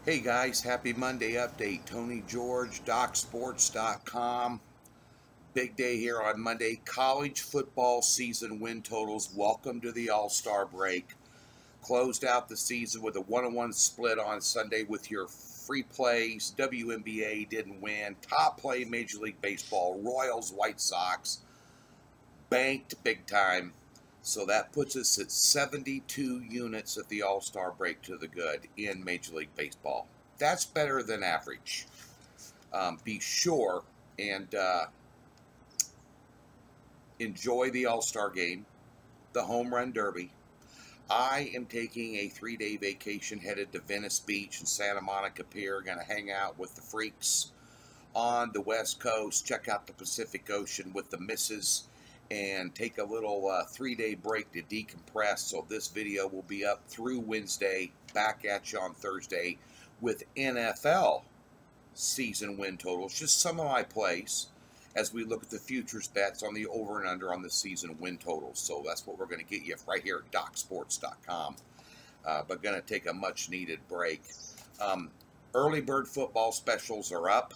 Hey guys, happy Monday update. Tony George, DocSports.com. Big day here on Monday. College football season win totals. Welcome to the All-Star break. Closed out the season with a 1-1 split on Sunday with your free plays. WNBA didn't win. Top play Major League Baseball. Royals, White Sox. Banked big time. So that puts us at 72 units at the All-Star break to the good in Major League Baseball. That's better than average. Be sure and enjoy the All-Star game, the Home Run Derby. I am taking a 3-day vacation headed to Venice Beach and Santa Monica Pier. Going to hang out with the freaks on the West Coast, check out the Pacific Ocean with the missus, and take a little 3-day break to decompress. So this video will be up through Wednesday, back at you on Thursday with NFL season win totals, just some of my plays as we look at the futures bets on the over and under on the season win totals. So that's what we're going to get you right here at DocSports.com. But going to take a much needed break. Early bird football specials are up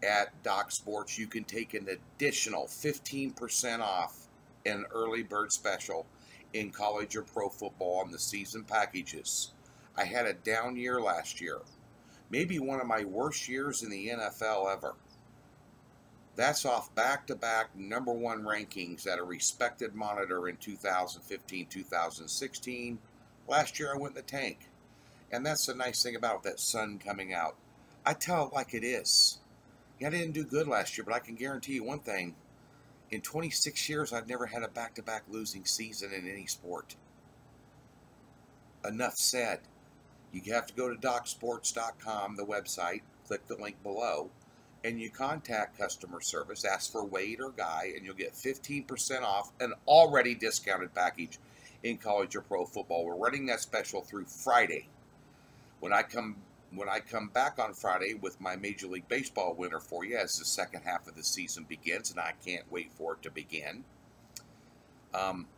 at Doc Sports. You can take an additional 15% off an early bird special in college or pro football on the season packages. I had a down year last year. Maybe one of my worst years in the NFL ever. That's off back-to-back number one rankings at a respected monitor in 2015, 2016. Last year I went in the tank. And that's the nice thing about that sun coming out. I tell it like it is. Yeah, I didn't do good last year, but I can guarantee you one thing. In 26 years, I've never had a back-to-back losing season in any sport. Enough said. You have to go to DocSports.com, the website, click the link below, and you contact customer service, ask for Wade or Guy, and you'll get 15% off an already discounted package in college or pro football. We're running that special through Friday. When I come back on Friday with my Major League Baseball winner for you as the second half of the season begins, and I can't wait for it to begin,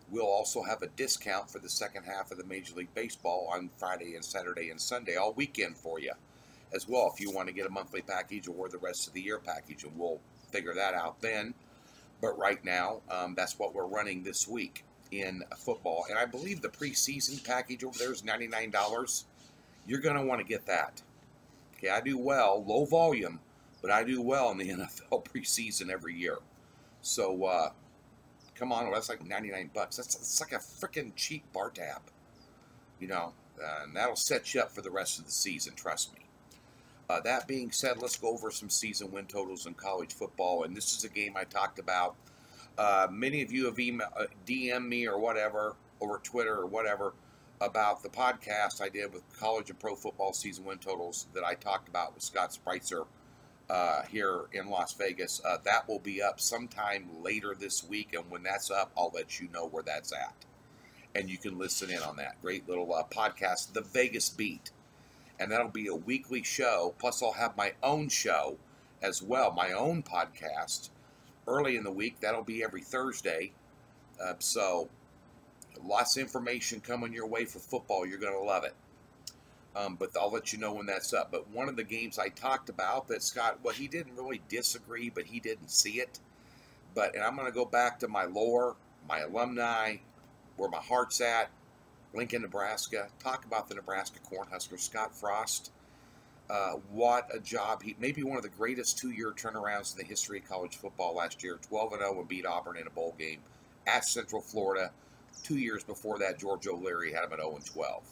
we'll also have a discount for the second half of the Major League Baseball on Friday and Saturday and Sunday, all weekend for you as well, if you want to get a monthly package or the rest of the year package, and we'll figure that out then. But right now, that's what we're running this week in football. And I believe the preseason package over there is $99. You're going to want to get that. Okay, I do well, low volume, but I do well in the NFL preseason every year. So, come on, that's like 99 bucks. That's like a freaking cheap bar tab, you know, and that'll set you up for the rest of the season, trust me. That being said, let's go over some season win totals in college football, and this is a game I talked about. Many of you have DM'd me or whatever, over Twitter or whatever, about the podcast I did with college and pro football season win totals that I talked about with Scott Spreitzer here in Las Vegas. That will be up sometime later this week, and when that's up, I'll let you know where that's at. And you can listen in on that great little podcast, The Vegas Beat. And that'll be a weekly show, plus I'll have my own show as well, my own podcast, early in the week. That'll be every Thursday. So lots of information coming your way for football. You're going to love it. But I'll let you know when that's up. But one of the games I talked about that Scott, well, he didn't really disagree, but he didn't see it. And I'm going to go back to my lore, my alumni, where my heart's at, Lincoln, Nebraska. Talk about the Nebraska Cornhuskers. Scott Frost, what a job. He maybe one of the greatest two-year turnarounds in the history of college football last year. 12-0 and beat Auburn in a bowl game at Central Florida. 2 years before that, George O'Leary had him at 0-12.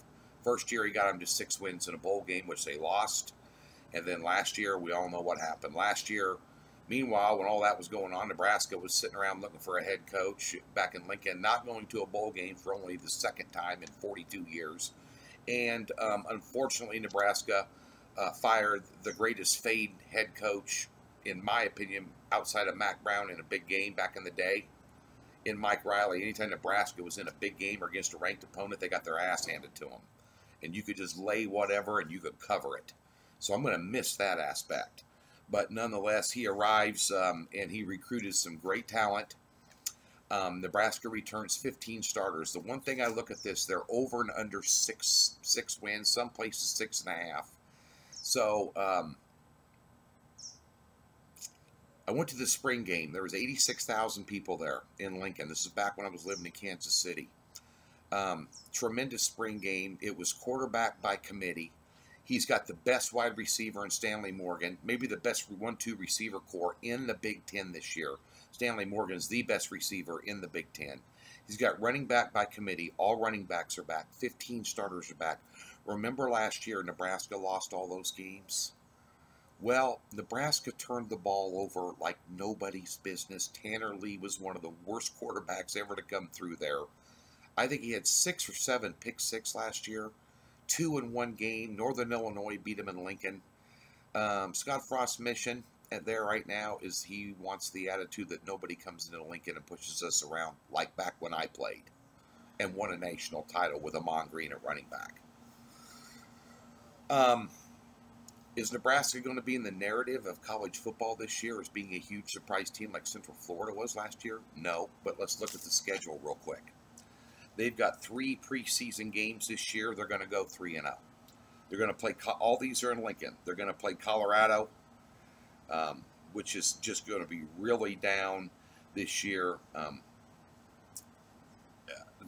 First year, he got him to 6 wins in a bowl game, which they lost. And then last year, we all know what happened. Last year, meanwhile, when all that was going on, Nebraska was sitting around looking for a head coach back in Lincoln, not going to a bowl game for only the second time in 42 years. And unfortunately, Nebraska fired the greatest fade head coach, in my opinion, outside of Mac Brown in a big game back in the day, in Mike Riley. Anytime Nebraska was in a big game or against a ranked opponent, they got their ass handed to them. And you could just lay whatever and you could cover it. So I'm going to miss that aspect. But nonetheless, he arrives and he recruited some great talent. Nebraska returns 15 starters. The one thing I look at this, they're over and under six wins, some places 6.5. So I went to the spring game. There was 86,000 people there in Lincoln. This is back when I was living in Kansas City. Tremendous spring game. It was quarterback by committee. He's got the best wide receiver in Stanley Morgan, maybe the best 1-2 receiver core in the Big Ten this year. Stanley Morgan is the best receiver in the Big Ten. He's got running back by committee. All running backs are back. 15 starters are back. Remember last year Nebraska lost all those games? Well, Nebraska turned the ball over like nobody's business. Tanner Lee was one of the worst quarterbacks ever to come through there. I think he had 6 or 7 pick-six last year. 2 in one game. Northern Illinois beat him in Lincoln. Scott Frost's mission there right now is he wants the attitude that nobody comes into Lincoln and pushes us around like back when I played and won a national title with Amon Green at running back. Is Nebraska going to be in the narrative of college football this year as being a huge surprise team like Central Florida was last year? No, but let's look at the schedule real quick. They've got 3 preseason games this year. They're going to go 3-0. They're going to play, all these are in Lincoln. They're going to play Colorado, which is just going to be really down this year.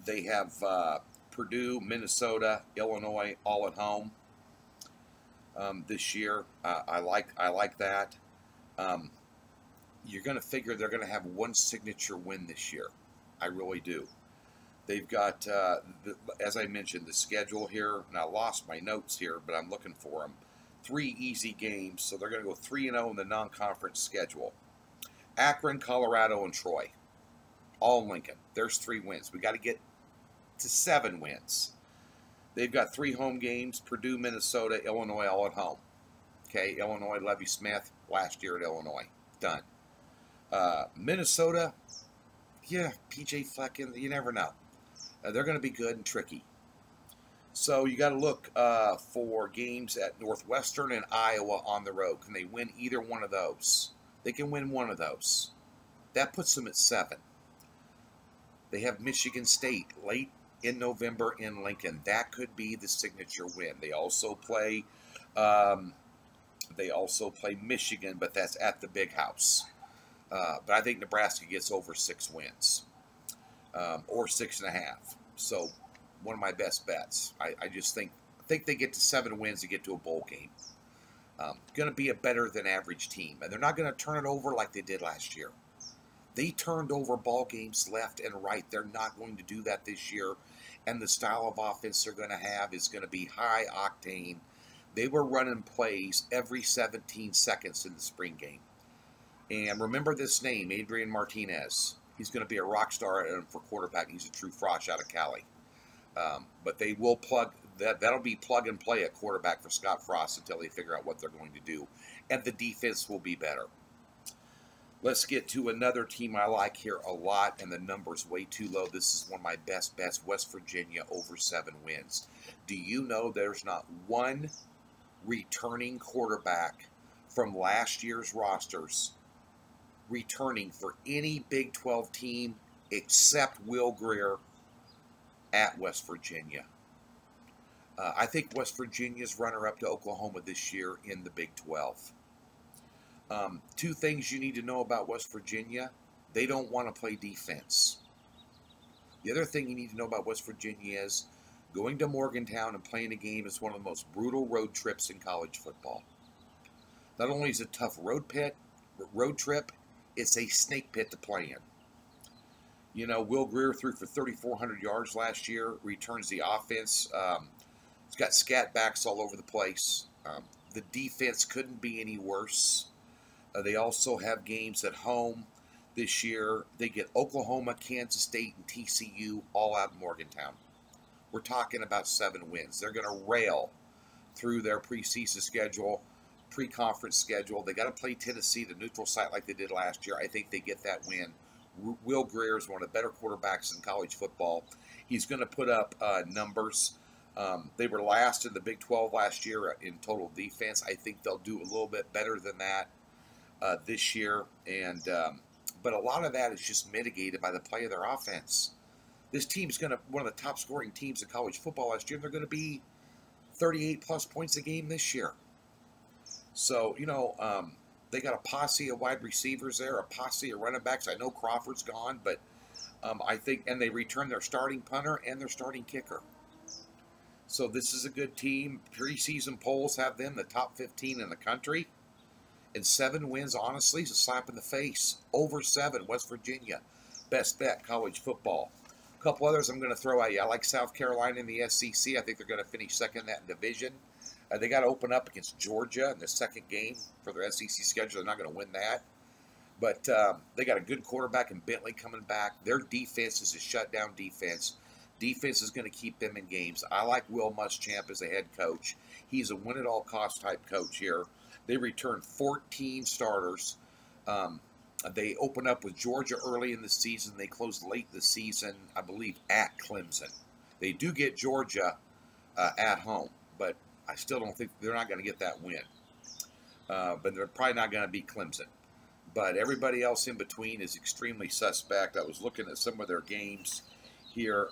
They have Purdue, Minnesota, Illinois, all at home this year. I like that. You're going to figure they're going to have one signature win this year. I really do. They've got, as I mentioned, the schedule here, and I lost my notes here, but I'm looking for them. 3 easy games, so they're going to go 3-0 in the non-conference schedule. Akron, Colorado, and Troy. All in Lincoln. There's 3 wins. We got to get to 7 wins. They've got 3 home games, Purdue, Minnesota, Illinois, all at home. Okay, Illinois, Lovie Smith, last year at Illinois. Done. Minnesota, yeah, PJ Flecken, you never know. They're going to be good and tricky. So you got to look for games at Northwestern and Iowa on the road. Can they win either one of those? They can win one of those. That puts them at 7. They have Michigan State late in November in Lincoln. That could be the signature win. They also play Michigan, but that's at the Big House. But I think Nebraska gets over 6 wins. Or 6.5. So one of my best bets. I just think they get to 7 wins to get to a bowl game. Going to be a better than average team, and they're not going to turn it over like they did last year. They turned over ball games left and right. They're not going to do that this year, and the style of offense they're going to have is going to be high octane. They were running plays every 17 seconds in the spring game. And remember this name, Adrian Martinez. He's going to be a rock star for quarterback. He's a true frosh out of Cali. But they will plug that. That'll be plug and play at quarterback for Scott Frost until they figure out what they're going to do. And the defense will be better. Let's get to another team I like here a lot, and the number's way too low. This is one of my best bets, West Virginia over 7 wins. Do you know there's not one returning quarterback from last year's rosters returning for any Big 12 team except Will Grier at West Virginia? I think West Virginia's runner-up to Oklahoma this year in the Big 12. 2 things you need to know about West Virginia. They don't want to play defense. The other thing you need to know about West Virginia is going to Morgantown and playing a game is one of the most brutal road trips in college football. Not only is it a tough road trip, it's a snake pit to play in. You know, Will Grier threw for 3,400 yards last year, returns the offense. He's got scat backs all over the place. The defense couldn't be any worse. They also have games at home this year. They get Oklahoma, Kansas State, and TCU all out in Morgantown. We're talking about 7 wins. They're going to rail through their preseason schedule, pre-conference schedule. They got to play Tennessee, the neutral site, like they did last year. I think they get that win. Will Grier is one of the better quarterbacks in college football. He's going to put up numbers. They were last in the Big 12 last year in total defense. I think they'll do a little bit better than that this year. But a lot of that is just mitigated by the play of their offense. This team's going to one of the top scoring teams in college football last year. They're going to be 38 plus points a game this year. So, they got a posse of wide receivers there, a posse of running backs. I know Crawford's gone, but I think, and they returned their starting punter and their starting kicker. So this is a good team. Preseason polls have them the top 15 in the country. And 7 wins, honestly, is a slap in the face. Over 7, West Virginia. Best bet, college football. A couple others I'm going to throw at you. I like South Carolina in the SEC. I think they're going to finish second in that division. They got to open up against Georgia in the second game for their SEC schedule. They're not going to win that. But they got a good quarterback in Bentley coming back. Their defense is a shutdown defense. Defense is going to keep them in games. I like Will Muschamp as a head coach. He's a win-at-all-cost type coach here. They returned 14 starters. They opened up with Georgia early in the season. They closed late in the season, I believe, at Clemson. They do get Georgia at home, but I still don't think they're not going to get that win. But they're probably not going to beat Clemson. But everybody else in between is extremely suspect. I was looking at some of their games here.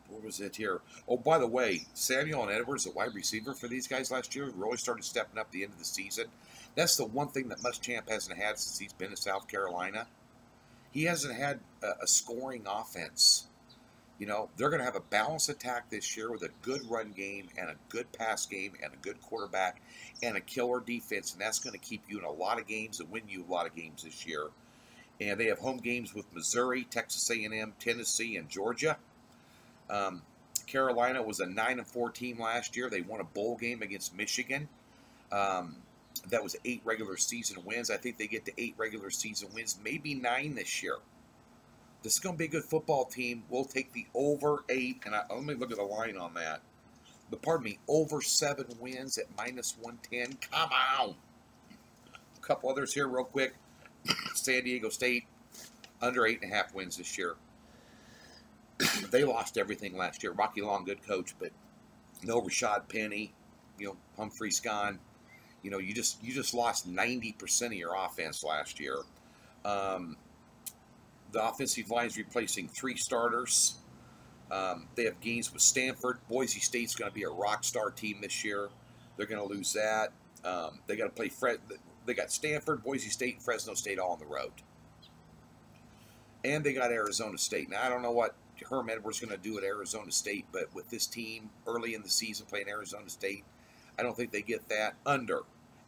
What was it here? Oh, by the way, Samuel and Edwards, the wide receiver for these guys last year, really started stepping up at the end of the season. That's the one thing that Muschamp hasn't had since he's been in South Carolina. He hasn't had a scoring offense. They're going to have a balanced attack this year with a good run game and a good pass game and a good quarterback and a killer defense, and that's going to keep you in a lot of games and win you a lot of games this year. And they have home games with Missouri, Texas A&M, Tennessee, and Georgia. Carolina was a 9-4 team last year. They won a bowl game against Michigan. That was 8 regular season wins. I think they get to 8 regular season wins, maybe 9 this year. This is going to be a good football team. We'll take the over 8, and let me look at the line on that. But pardon me, over 7 wins at -110. Come on. A couple others here real quick. San Diego State, under 8.5 wins this year. They lost everything last year. Rocky Long, good coach, but no Rashad Penny. Humphrey's gone. You just lost 90% of your offense last year. The offensive line is replacing 3 starters. They have games with Stanford. Boise State's going to be a rock star team this year. They're going to lose that. They got to play They got Stanford, Boise State, and Fresno State all on the road. And they got Arizona State. Now, I don't know what Herm Edwards going to do at Arizona State, but with this team early in the season playing Arizona State, I don't think they get that. Under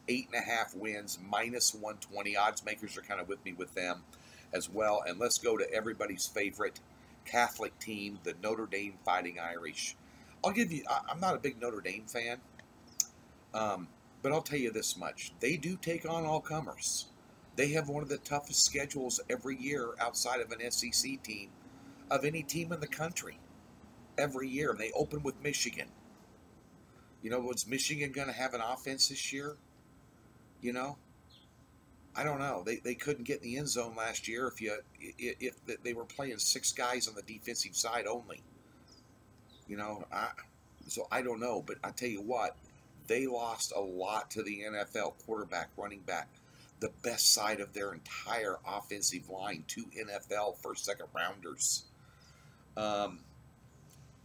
8.5 wins, -120. Odds makers are kind of with me with them as well. And let's go to everybody's favorite Catholic team, the Notre Dame Fighting Irish. I'm not a big Notre Dame fan, but I'll tell you this much. They do take on all comers. They have one of the toughest schedules every year outside of an SEC team of any team in the country every year. And they open with Michigan. Was Michigan going to have an offense this year? I don't know. They couldn't get in the end zone last year if they were playing 6 guys on the defensive side only. So I don't know. But I tell you what, they lost a lot to the NFL quarterback, running back, the best side of their entire offensive line to NFL for second rounders.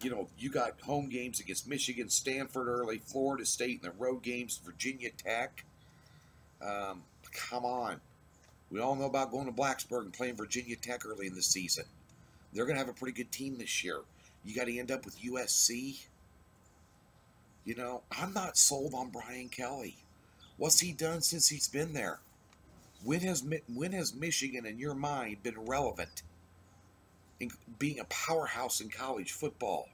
You got home games against Michigan, Stanford early, Florida State, and the road games, Virginia Tech. Come on. We all know about going to Blacksburg and playing Virginia Tech early in the season. They're going to have a pretty good team this year. You got to end up with USC. I'm not sold on Brian Kelly. What's he done since he's been there? When has Michigan, in your mind, been relevant in being a powerhouse in college football?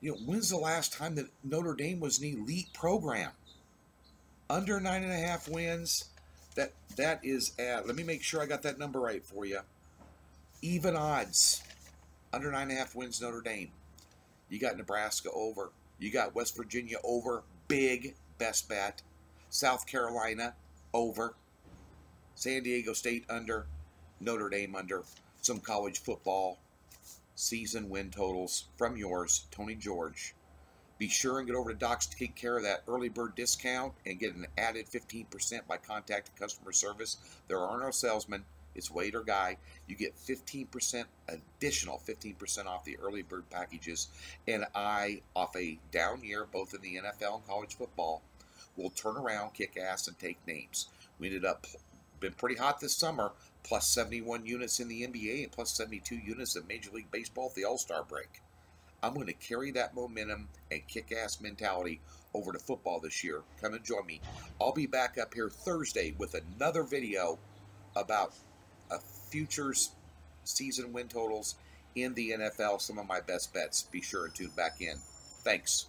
When's the last time that Notre Dame was an elite program? Under 9.5 wins. That is at, let me make sure I got that number right for you. Even odds. Under 9.5 wins, Notre Dame. You got Nebraska over. You got West Virginia over. Big best bet. South Carolina over. San Diego State under. Notre Dame under. Some college football season win totals from yours, Tony George. Be sure and get over to Docs to take care of that early bird discount and get an added 15% by contacting customer service. There are no salesmen, It's Wade or Guy. You get 15% additional 15% off the early bird packages. And I, off a down year, both in the NFL and college football, will turn around, kick ass, and take names. We ended up been pretty hot this summer, plus 71 units in the NBA and plus 72 units in Major League Baseball at the All-Star break. I'm going to carry that momentum and kick-ass mentality over to football this year. Come and join me. I'll be back up here Thursday with another video about futures season win totals in the NFL, some of my best bets. Be sure and tune back in. Thanks.